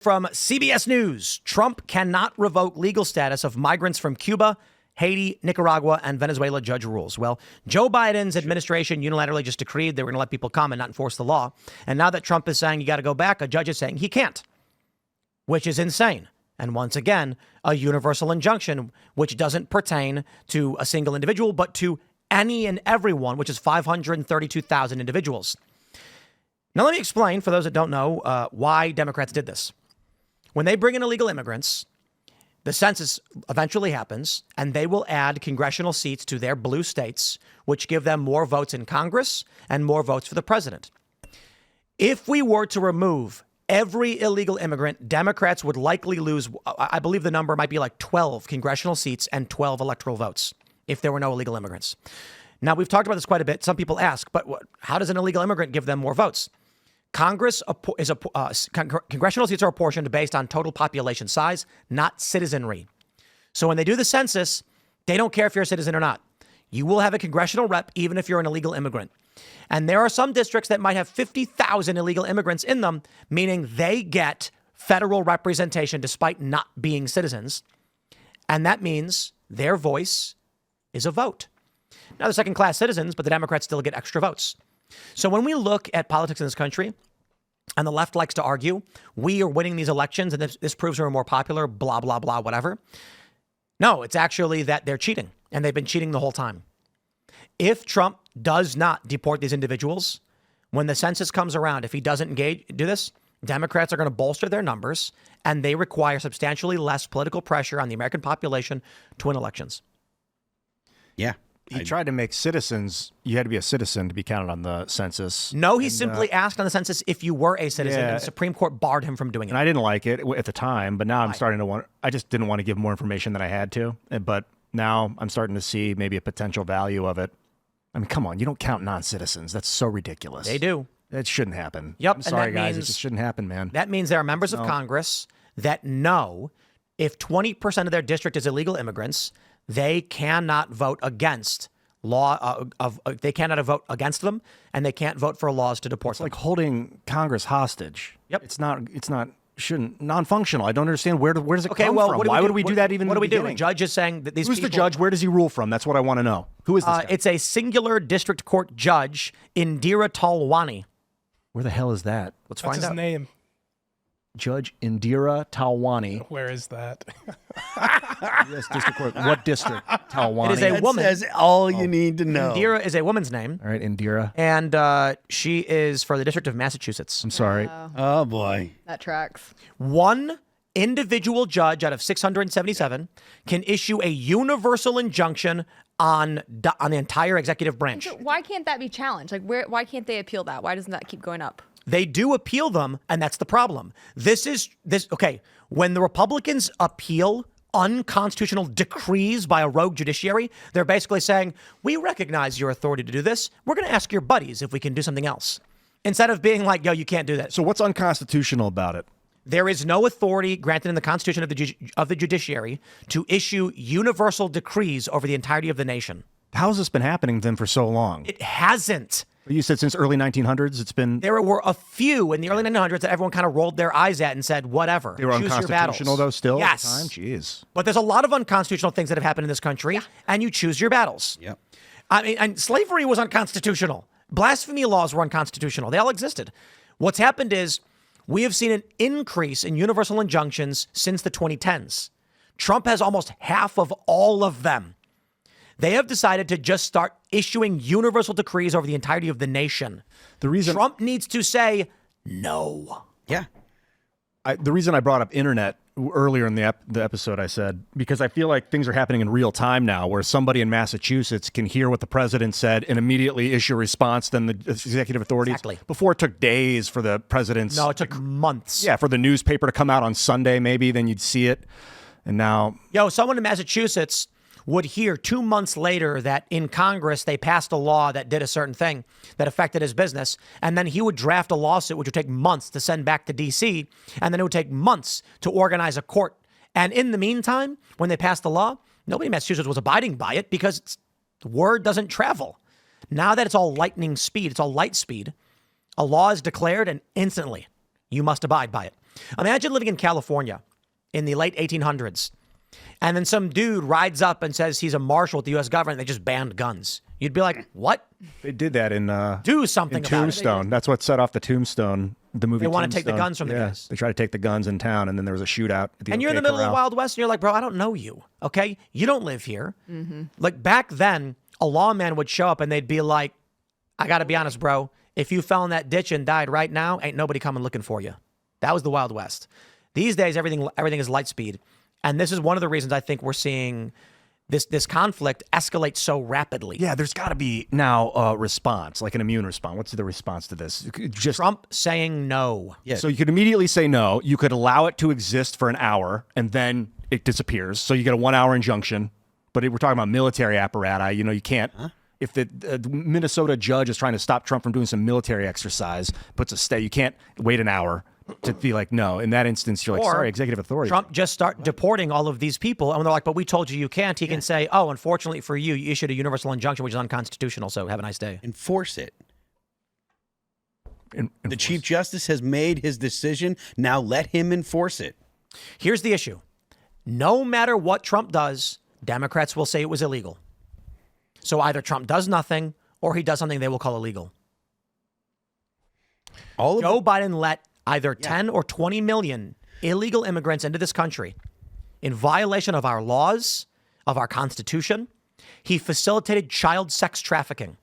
From CBS News, Trump cannot revoke legal status of migrants from Cuba, Haiti, Nicaragua, and Venezuela, judge rules. Well, Joe Biden's administration unilaterally just decreed they were going to let people come and not enforce the law. And now that Trump is saying you got to go back, a judge is saying he can't, which is insane. And once again, a universal injunction, which doesn't pertain to a single individual, but to any and everyone, which is 532,000 individuals. Now, let me explain, for those that don't know, why Democrats did this. When they bring in illegal immigrants, the census eventually happens, and they will add congressional seats to their blue states, which give them more votes in Congress and more votes for the president. If we were to remove every illegal immigrant, Democrats would likely lose, I believe the number might be like 12 congressional seats and 12 electoral votes if there were no illegal immigrants. Now, we've talked about this quite a bit. Some people ask, but how does an illegal immigrant give them more votes? Congressional seats are apportioned based on total population size, not citizenry. So when they do the census, they don't care if you're a citizen or not. You will have a congressional rep even if you're an illegal immigrant. And there are some districts that might have 50,000 illegal immigrants in them, meaning they get federal representation despite not being citizens. And that means their voice is a vote. Now, they're second-class citizens, but the Democrats still get extra votes. So when we look at politics in this country, and the left likes to argue, we are winning these elections and this proves we're more popular, blah, blah, blah, whatever. No, it's actually that they're cheating, and they've been cheating the whole time. If Trump does not deport these individuals, when the census comes around, if he doesn't do this, Democrats are going to bolster their numbers, and they require substantially less political pressure on the American population to win elections. Yeah. He tried to make citizens, you had to be a citizen to be counted on the census. No, he simply asked on the census if you were a citizen, and the Supreme Court barred him from doing it. And I didn't like it at the time, but now I'm starting to I just didn't want to give more information than I had to. But now I'm starting to see maybe a potential value of it. I mean, come on, you don't count non-citizens. That's so ridiculous. They do. That shouldn't happen. Yep. I'm sorry, guys. It just shouldn't happen, man. That means there are members of Congress that know if 20% of their district is illegal immigrants, they cannot vote against they cannot vote against them, and they can't vote for laws to deport them. It's like holding Congress hostage. Yep. Shouldn't non-functional. I don't understand where does it come from? Why would we do that even What in do we the do? beginning? The judge is saying that these Who's people... the judge? Where does he rule from? That's what I want to know. Who is this guy? It's a singular district court judge, Indira Talwani. Where the hell is that? Let's What's find out. his name? Judge Indira Talwani. Where is that? U.S. District Court. What district? Talwani. It is a That woman. says all you need to know. Indira is a woman's name, All right, Indira. and she is for the District of Massachusetts. I'm sorry. Oh, boy. That tracks. One individual judge out of 677 can issue a universal injunction on the entire executive branch. So why can't that be challenged? Like, why can't they appeal that? Why doesn't that keep going up? They do appeal them, and that's the problem. Okay, when the Republicans appeal unconstitutional decrees by a rogue judiciary, they're basically saying, we recognize your authority to do this. We're going to ask your buddies if we can do something else. Instead of being like, yo, you can't do that. So what's unconstitutional about it? There is no authority granted in the Constitution of the judiciary to issue universal decrees over the entirety of the nation. How has this been happening then for so long? It hasn't. You said since early 1900s it's been... There were a few in the early 1900s that everyone kind of rolled their eyes at and said, whatever. They were choose your battles. unconstitutional though still yes. at the time? Jeez. But there's a lot of unconstitutional things that have happened in this country, and you choose your battles. Yep. I mean, and slavery was unconstitutional. Blasphemy laws were unconstitutional. They all existed. What's happened is we have seen an increase in universal injunctions since the 2010s. Trump has almost half of all of them. They have decided to just start issuing universal decrees over the entirety of the nation. The reason Trump needs to say no. Yeah. The reason I brought up internet earlier in the episode, I said, because I feel like things are happening in real time now where somebody in Massachusetts can hear what the president said and immediately issue a response than the executive authorities. Exactly. Before it took days for the president's... No, it took months. Yeah, for the newspaper to come out on Sunday maybe, then you'd see it. And now... Someone in Massachusetts would hear 2 months later that in Congress they passed a law that did a certain thing that affected his business. And then he would draft a lawsuit, which would take months to send back to D.C. And then it would take months to organize a court. And in the meantime, when they passed the law, nobody in Massachusetts was abiding by it because the word doesn't travel. Now that it's all lightning speed, it's all light speed, a law is declared and instantly you must abide by it. Imagine living in California in the late 1800s, and then some dude rides up and says he's a marshal with the U.S. government. They just banned guns. You'd be like, what? They did that in Do something in about it. Tombstone. That's what set off the Tombstone, the movie. They want to take the Tombstone. guns from the guys. They try to take the guns in town, and then there was a shootout. At the And you're in the OK middle of the Corral. Wild West, and you're like, bro, I don't know you, okay? You don't live here. Like, back then, a lawman would show up, and they'd be like, I got to be honest, bro. If you fell in that ditch and died right now, ain't nobody coming looking for you. That was the Wild West. These days, everything is light speed. And this is one of the reasons I think we're seeing this conflict escalate so rapidly. Yeah, there's got to be now a response, like an immune response. What's the response to this? Just Trump saying no. Yeah. So you could immediately say no. You could allow it to exist for an hour, and then it disappears. So you get a 1 hour injunction. But if we're talking about military apparatus, you can't. If the Minnesota judge is trying to stop Trump from doing some military exercise, puts a stay, you can't wait an hour to be like, no. In that instance, you're like, Or sorry, executive authority. Trump just start deporting all of these people, and when they're like, but we told you can't, he can say, oh, unfortunately for you, you issued a universal injunction, which is unconstitutional, so have a nice day. Enforce it. The Enforce. Chief Justice has made his decision. Now let him enforce it. Here's the issue. No matter what Trump does, Democrats will say it was illegal. So either Trump does nothing, or he does something they will call illegal. Joe Biden let either 10 or 20 million illegal immigrants into this country in violation of our laws, of our Constitution. He facilitated child sex trafficking.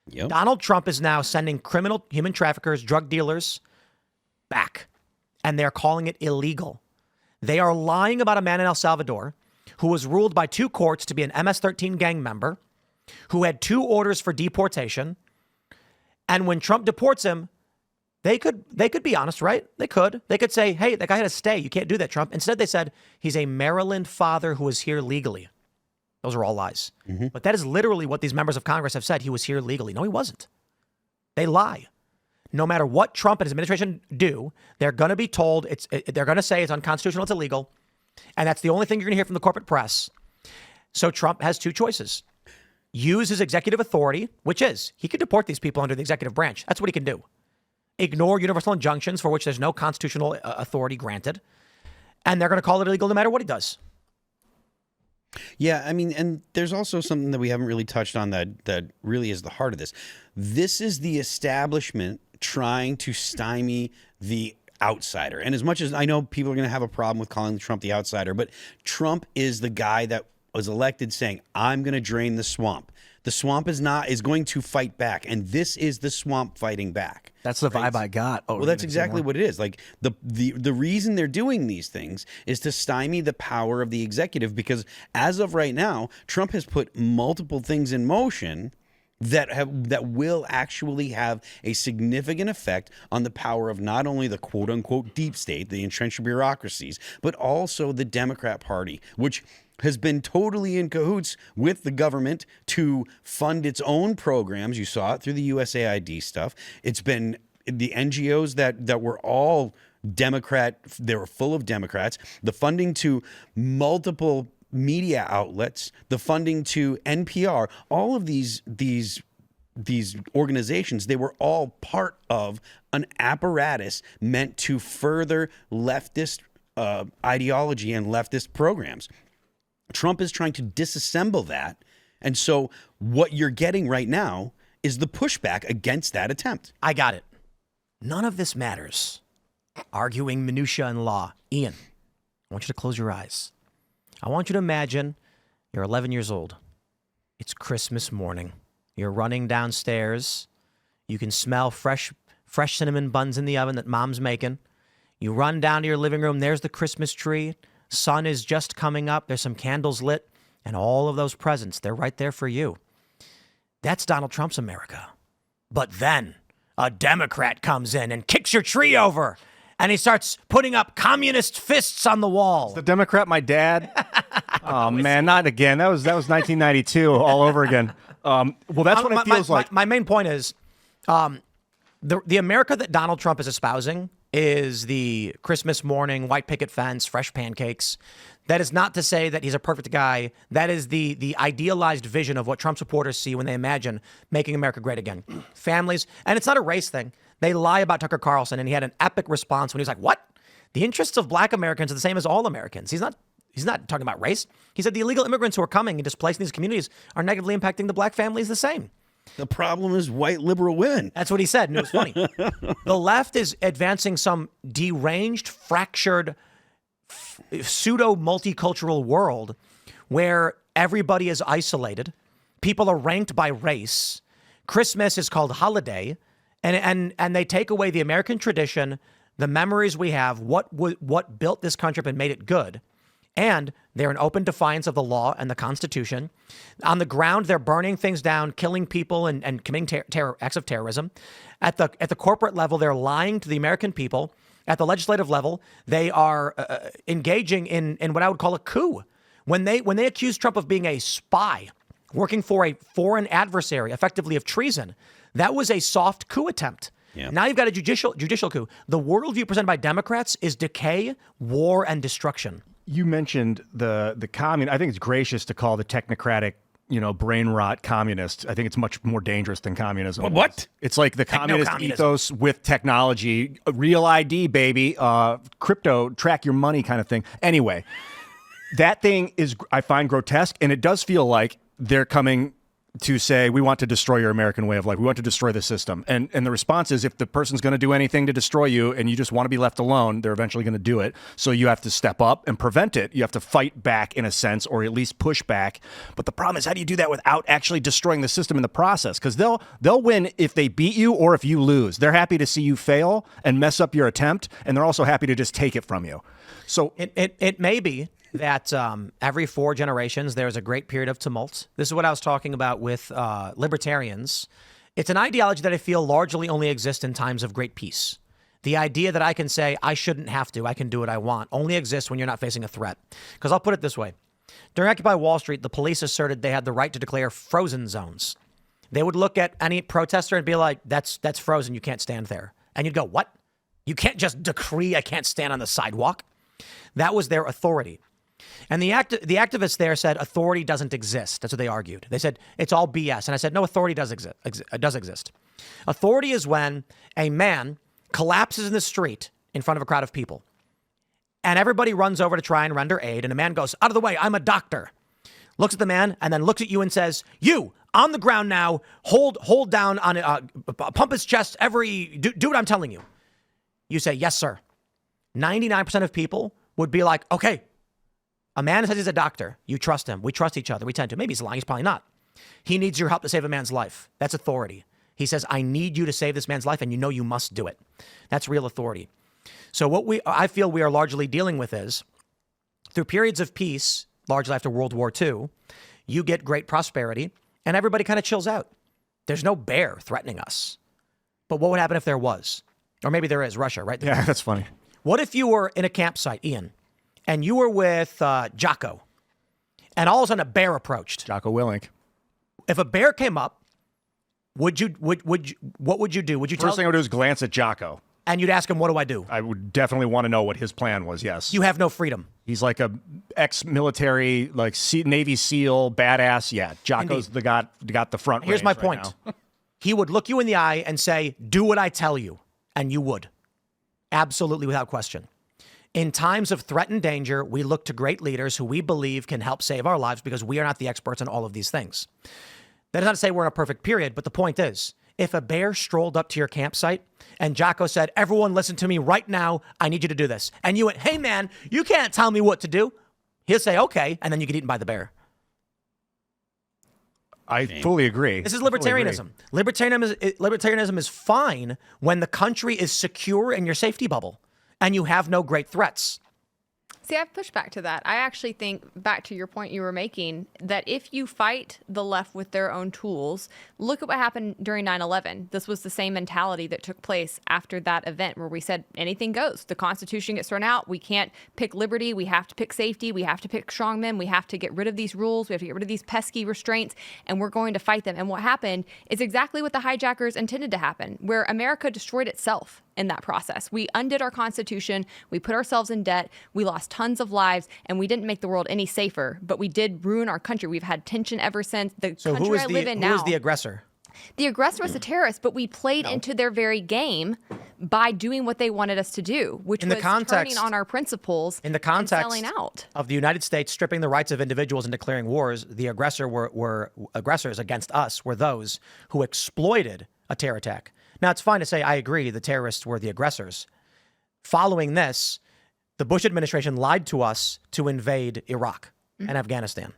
Yep. Donald Trump is now sending criminal human traffickers, drug dealers back, and they're calling it illegal. They are lying about a man in El Salvador who was ruled by 2 courts to be an MS-13 gang member, who had 2 orders for deportation. And when Trump deports him, they could be honest, right? They could say, hey, that guy had to stay. You can't do that, Trump. Instead, they said he's a Maryland father who was here legally. Those are all lies. But that is literally what these members of Congress have said. He was here legally. No, he wasn't. They lie. No matter what Trump and his administration do, they're going to be told they're going to say it's unconstitutional, it's illegal. And that's the only thing you're going to hear from the corporate press. So Trump has 2 choices. Use his executive authority, which is he could deport these people under the executive branch. That's what he can do. Ignore universal injunctions for which there's no constitutional authority granted. And they're going to call it illegal no matter what he does. Yeah, I mean, and there's also something that we haven't really touched on that really is the heart of this. This is the establishment trying to stymie the outsider. And as much as I know people are going to have a problem with calling Trump the outsider, but Trump is the guy that was elected saying, I'm going to drain the swamp. The swamp is going to fight back. And this is the swamp fighting back. That's the vibe I got. Oh, Well, that's exactly what it is. Like the reason they're doing these things is to stymie the power of the executive, because as of right now, Trump has put multiple things in motion that will actually have a significant effect on the power of not only the quote unquote deep state, the entrenched bureaucracies, but also the Democrat Party, which has been totally in cahoots with the government to fund its own programs. You saw it through the USAID stuff. It's been the NGOs that were all Democrat. They were full of Democrats. The funding to multiple media outlets, the funding to NPR, all of these organizations, they were all part of an apparatus meant to further leftist ideology and leftist programs. Trump is trying to disassemble that. And so what you're getting right now is the pushback against that attempt. I got it. None of this matters. Arguing minutia in law. Ian, I want you to close your eyes. I want you to imagine you're 11 years old. It's Christmas morning. You're running downstairs. You can smell fresh cinnamon buns in the oven that mom's making. You run down to your living room. There's the Christmas tree. Sun is just coming up. There's some candles lit. And all of those presents, they're right there for you. That's Donald Trump's America. But then a Democrat comes in and kicks your tree over. And he starts putting up communist fists on the wall. The Democrat, my dad. Oh man, not again. That was 1992 all over again. Well, that's what it feels like. My main point is, the America that Donald Trump is espousing is the Christmas morning, white picket fence, fresh pancakes. That is not to say that he's a perfect guy. That is the idealized vision of what Trump supporters see when they imagine making America great again. Families, and it's not a race thing. They lie about Tucker Carlson, and he had an epic response when he was like, what? The interests of black Americans are the same as all Americans. He's not talking about race. He said the illegal immigrants who are coming and displacing these communities are negatively impacting the black families the same. The problem is white liberal women. That's what he said, and it was funny. The left is advancing some deranged, fractured, pseudo-multicultural world where everybody is isolated. People are ranked by race. Christmas is called holiday. And they take away the American tradition, the memories we have, what built this country up and made it good. And they're in open defiance of the law and the Constitution. On the ground, they're burning things down, killing people, and committing acts of terrorism. At the corporate level, they're lying to the American people. At the legislative level, they are engaging in what I would call a coup. When they accuse Trump of being a spy, working for a foreign adversary, effectively of treason, that was a soft coup attempt. Yeah. Now you've got a judicial coup. The worldview presented by Democrats is decay, war, and destruction. You mentioned the commun. I think it's gracious to call the technocratic, brain rot communists. I think it's much more dangerous than communism. What? It's like the communist Techno-communism. ethos with technology, real ID, baby, crypto, track your money kind of thing. Anyway, that thing is, I find grotesque, and it does feel like they're coming to say, we want to destroy your American way of life. We want to destroy the system. And the response is, if the person's going to do anything to destroy you and you just want to be left alone, they're eventually going to do it. So you have to step up and prevent it. You have to fight back in a sense, or at least push back. But the problem is, how do you do that without actually destroying the system in the process? Because they'll win if they beat you or if you lose. They're happy to see you fail and mess up your attempt. And they're also happy to just take it from you. So it may be that every 4 generations, there's a great period of tumult. This is what I was talking about with libertarians. It's an ideology that I feel largely only exists in times of great peace. The idea that I can say, I shouldn't have to, I can do what I want, only exists when you're not facing a threat. Because I'll put it this way. During Occupy Wall Street, the police asserted they had the right to declare frozen zones. They would look at any protester and be like, that's frozen, you can't stand there. And you'd go, what? You can't just decree I can't stand on the sidewalk? That was their authority. And the activists there said authority doesn't exist. That's what they argued. They said it's all BS. And I said, no, authority does exist. Authority is when a man collapses in the street in front of a crowd of people. And everybody runs over to try and render aid. And a man goes, out of the way, I'm a doctor. Looks at the man and then looks at you and says, you, on the ground now, hold down on pump his chest, do what I'm telling you. You say, yes, sir. 99% of people would be like, okay, a man says he's a doctor. You trust him. We trust each other. We tend to. Maybe he's lying. He's probably not. He needs your help to save a man's life. That's authority. He says, I need you to save this man's life, and you know you must do it. That's real authority. So I feel we are largely dealing with is, through periods of peace, largely after World War II, you get great prosperity, and everybody kind of chills out. There's no bear threatening us. But what would happen if there was? Or maybe there is, Russia, right? yeah, that's funny. What if you were in a campsite, Ian, and you were with Jocko, and all of a sudden a bear approached? Jocko Willink. If a bear came up, what would you do? Would you First thing I would do is glance at Jocko. And you'd ask him, what do I do? I would definitely want to know what his plan was, yes. You have no freedom. He's like a ex-military, like Navy SEAL, badass. Yeah, Jocko's got the front Here's range my right point. now. He would look you in the eye and say, do what I tell you. And you would. Absolutely, without question. In times of threat and danger, we look to great leaders who we believe can help save our lives because we are not the experts on all of these things. That is not to say we're in a perfect period, but the point is, if a bear strolled up to your campsite and Jocko said, everyone listen to me right now, I need you to do this. And you went, hey man, you can't tell me what to do. He'll say, okay. And then you get eaten by the bear. I fully agree. This is libertarianism. Libertarianism is fine when the country is secure in your safety bubble and you have no great threats. See, I've pushed back to that. I actually think, back to your point you were making, that if you fight the left with their own tools, look at what happened during 9/11. This was the same mentality that took place after that event where we said anything goes. The Constitution gets thrown out. We can't pick liberty. We have to pick safety. We have to pick strongmen. We have to get rid of these rules. We have to get rid of these pesky restraints, and we're going to fight them. And what happened is exactly what the hijackers intended to happen, where America destroyed itself in that process. We undid our Constitution. We put ourselves in debt. We lost tons of lives, and we didn't make the world any safer, but we did ruin our country. We've had tension ever since. The country I live in now. Who is the aggressor? The aggressor was the terrorist, but we played into their very game by doing what they wanted us to do, which was turning on our principles in the and context selling out. of the United States stripping the rights of individuals and declaring wars. The aggressors against us were those who exploited a terror attack. Now, it's fine to say, I agree, the terrorists were the aggressors. Following this, the Bush administration lied to us to invade Iraq and Afghanistan.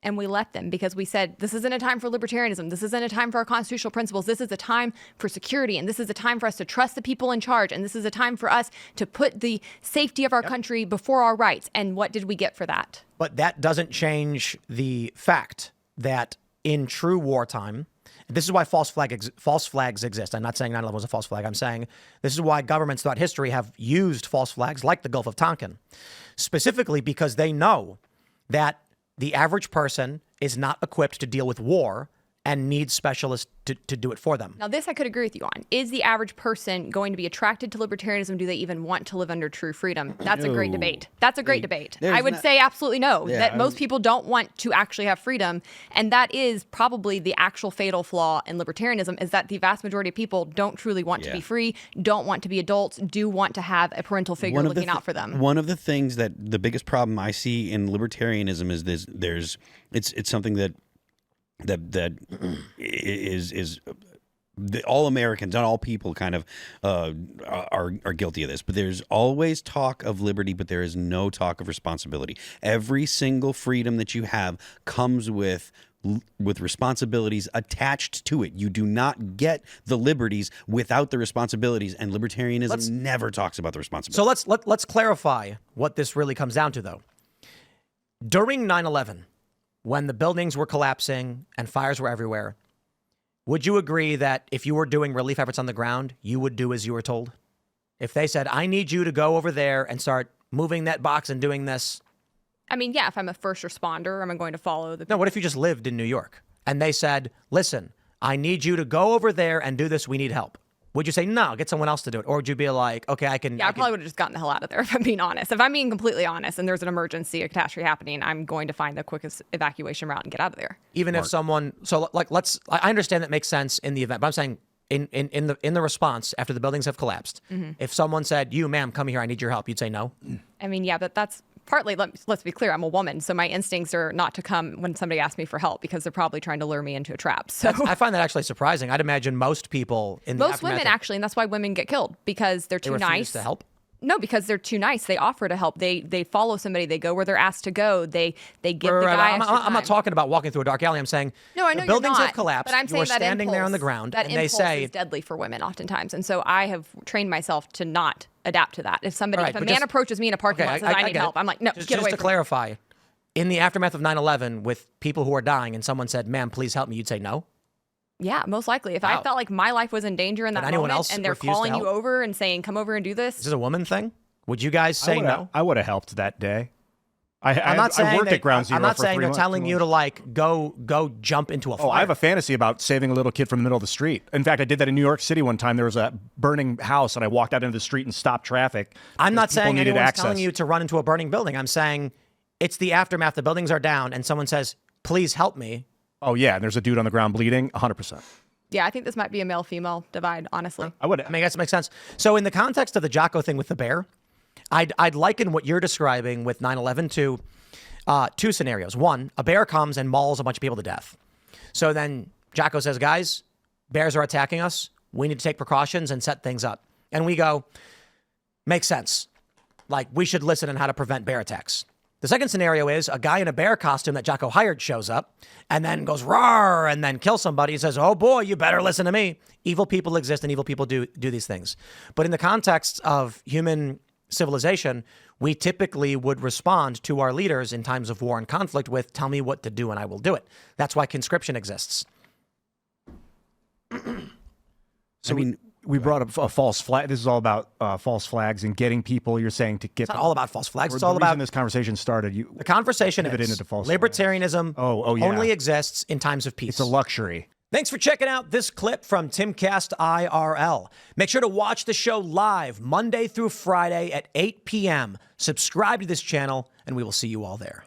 And we let them because we said, this isn't a time for libertarianism. This isn't a time for our constitutional principles. This is a time for security. And this is a time for us to trust the people in charge. And this is a time for us to put the safety of our country before our rights. And what did we get for that? But that doesn't change the fact that in true wartime, this is why false flags exist. I'm not saying 9/11 was a false flag. I'm saying this is why governments throughout history have used false flags like the Gulf of Tonkin, specifically because they know that the average person is not equipped to deal with war and needs specialists to do it for them. Now, this I could agree with you on. Is the average person going to be attracted to libertarianism? Do they even want to live under true freedom? That's a great debate. That's a great debate. I would say absolutely no, that most people don't want to actually have freedom. And that is probably the actual fatal flaw in libertarianism, is that the vast majority of people don't truly want to be free, don't want to be adults, do want to have a parental figure looking out for them. One of the things that the biggest problem I see in libertarianism is this, it's something that is all Americans, not all people, kind of are guilty of this. But there's always talk of liberty, but there is no talk of responsibility. Every single freedom that you have comes with responsibilities attached to it. You do not get the liberties without the responsibilities, and libertarianism never talks about the responsibilities. So let's clarify what this really comes down to, though. During 9/11. When the buildings were collapsing and fires were everywhere, would you agree that if you were doing relief efforts on the ground, you would do as you were told? If they said, I need you to go over there and start moving that box and doing this. I mean, yeah, if I'm a first responder, am I going to follow the... No, what if you just lived in New York and they said, listen, I need you to go over there and do this. We need help. Would you say, no, get someone else to do it? Or would you be like, okay, I can... Yeah, I probably would have just gotten the hell out of there, if I'm being honest. If I'm being completely honest and there's an emergency, a catastrophe happening, I'm going to find the quickest evacuation route and get out of there. Even if someone... So, like, I understand that makes sense in the event, but I'm saying in the response after the buildings have collapsed, if someone said, you, ma'am, come here, I need your help, you'd say no? I mean, yeah, but that's... Partly, let's be clear, I'm a woman, so my instincts are not to come when somebody asks me for help because they're probably trying to lure me into a trap. So I find that actually surprising. I'd imagine most people in the most women actually, and that's why women get killed, because they're too nice to help. No, because they're too nice. They offer to help. They follow somebody. They go where they're asked to go. They give the guy extra time. I'm not talking about walking through a dark alley. I'm saying no, I know the buildings you're not, have collapsed. But I'm saying you're that standing impulse, there on the ground, that and they say is deadly for women oftentimes. And so I have trained myself to not adapt to that. If somebody, if a man approaches me in a parking lot and says I need help, I'm like, no, get away from me. Just to clarify, in the aftermath of 9/11, with people who are dying, and someone said, "Ma'am, please help me," you'd say no. Yeah, most likely. If I felt like my life was in danger in that moment, and they're calling you over and saying, "Come over and do this," is this a woman thing? Would you guys say no? I would have helped that day. I'm not saying I worked at Ground Zero. I'm not saying they're telling you to like go jump into a fire. Oh, I have a fantasy about saving a little kid from the middle of the street. In fact, I did that in New York City one time. There was a burning house, and I walked out into the street and stopped traffic. I'm not saying anyone's telling you to run into a burning building. I'm saying it's the aftermath. The buildings are down, and someone says, "Please help me." Oh yeah, and there's a dude on the ground bleeding. 100%. Yeah, I think this might be a male-female divide. Honestly, I guess it makes sense. So in the context of the Jocko thing with the bear, I'd liken what you're describing with 9/11 to two scenarios. One, a bear comes and mauls a bunch of people to death. So then Jocko says, guys, bears are attacking us. We need to take precautions and set things up. And we go, makes sense. Like, we should listen on how to prevent bear attacks. The second scenario is a guy in a bear costume that Jocko hired shows up and then goes roar and then kills somebody and says, oh boy, you better listen to me. Evil people exist and evil people do these things. But in the context of human civilization, we typically would respond to our leaders in times of war and conflict with, tell me what to do and I will do it. That's why conscription exists. So we brought up a false flag. This is all about false flags and getting people, you're saying, to get... It's not all about false flags. It's all the about... reason this conversation started. The conversation is libertarianism only exists in times of peace. It's a luxury. Thanks for checking out this clip from Timcast IRL. Make sure to watch the show live Monday through Friday at 8 p.m. Subscribe to this channel, and we will see you all there.